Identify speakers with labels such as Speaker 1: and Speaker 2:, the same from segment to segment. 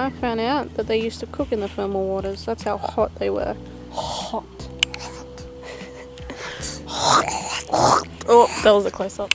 Speaker 1: I found out that they used to cook in the thermal waters. That's how hot they were. Hot. Oh, that was a close-up.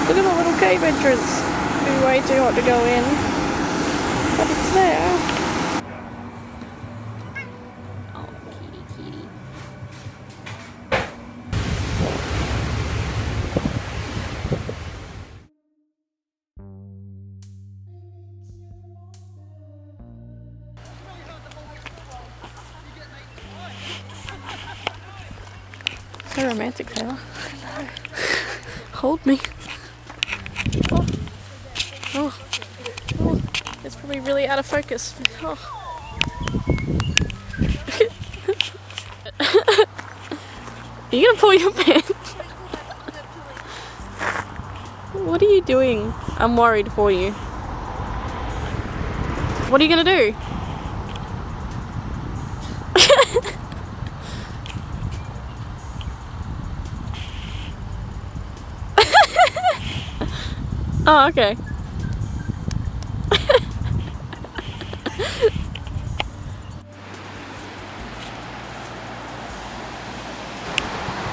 Speaker 1: Look at the little cave entrance. It'd be way too hot to go in, but it's there. Oh, kitty. So romantic, Taylor. Hold me. Oh, it's probably really out of focus. Oh. Are you gonna pull your pants? What are you doing? I'm worried for you. What are you gonna do? Oh, okay.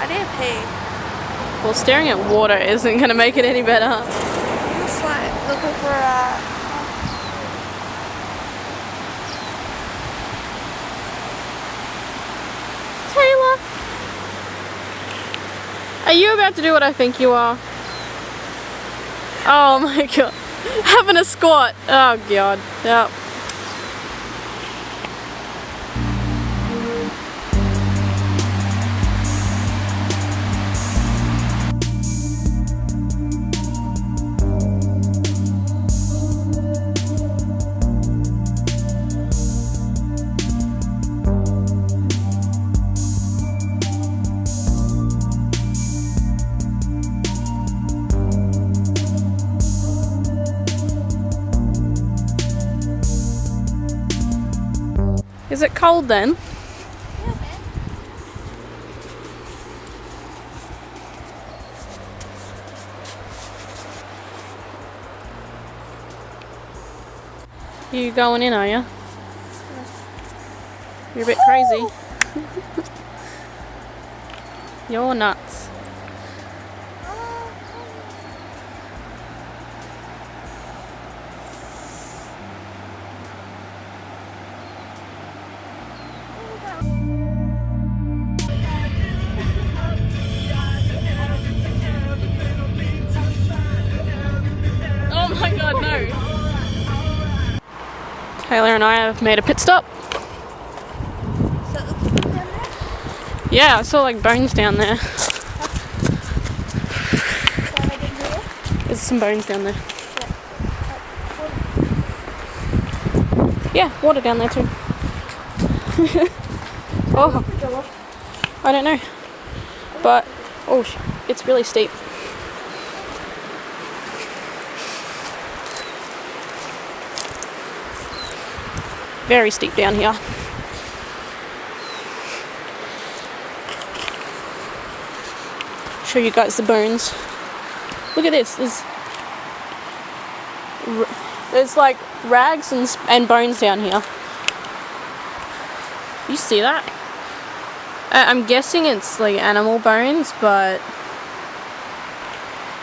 Speaker 2: I didn't pay.
Speaker 1: Well, staring at water isn't going to make it any better.
Speaker 2: I'm just like looking for a...
Speaker 1: Taylor! Are you about to do what I think you are? Oh my god. Having a squat. Oh god. Yep. Is it cold then?
Speaker 2: Yeah, man.
Speaker 1: You going in, are you? You're a bit crazy. You're nuts. Oh my god, no. Taylor and I have made a pit stop.
Speaker 2: So it looks down there?
Speaker 1: Yeah, I saw like bones down there. There's some bones down there. Yeah, water down there too. Oh, I don't know. But, oh, it's really steep. Very steep down here. Show you guys the bones. Look at this. There's like rags and bones down here. You see that? I'm guessing it's like animal bones, but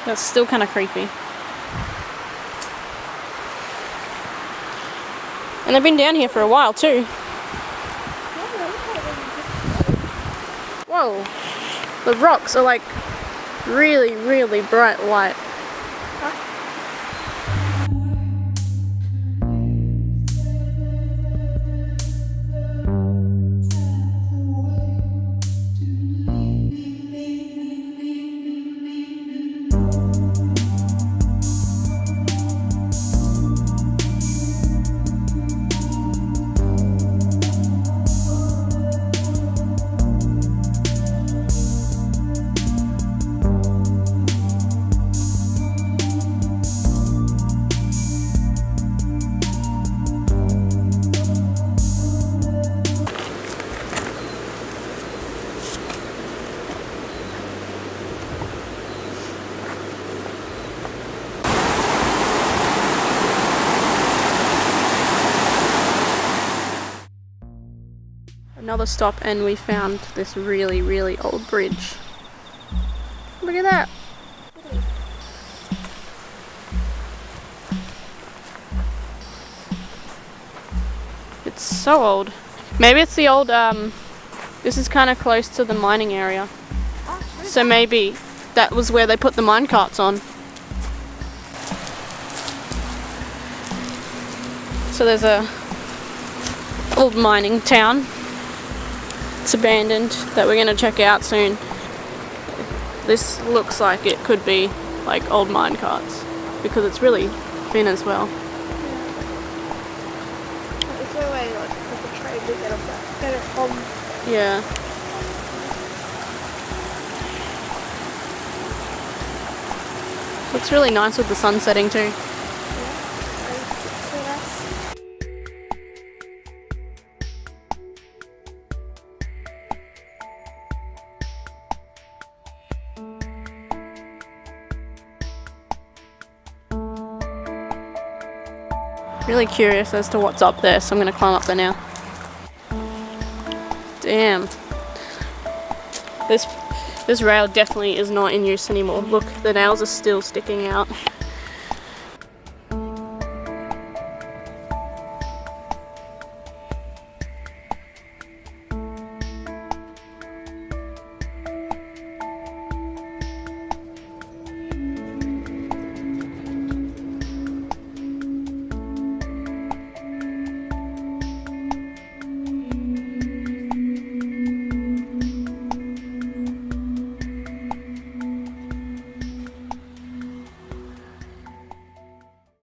Speaker 1: that's still kind of creepy. And they've been down here for a while too. Whoa, the rocks are like really, really bright white. Another stop, and we found this really, really old bridge. Look at that. It's so old. Maybe it's the old, this is kind of close to the mining area. So maybe that was where they put the mine carts on. So there's a old mining town. It's abandoned that we're going to check out soon. This looks like it could be like old mine carts because it's really thin as well.
Speaker 2: Is there a way like a train to get it from?
Speaker 1: Yeah. Looks really nice with the sun setting too. Really curious as to what's up there, so I'm going to climb up there now. Damn. This rail definitely is not in use anymore. Look, the nails are still sticking out.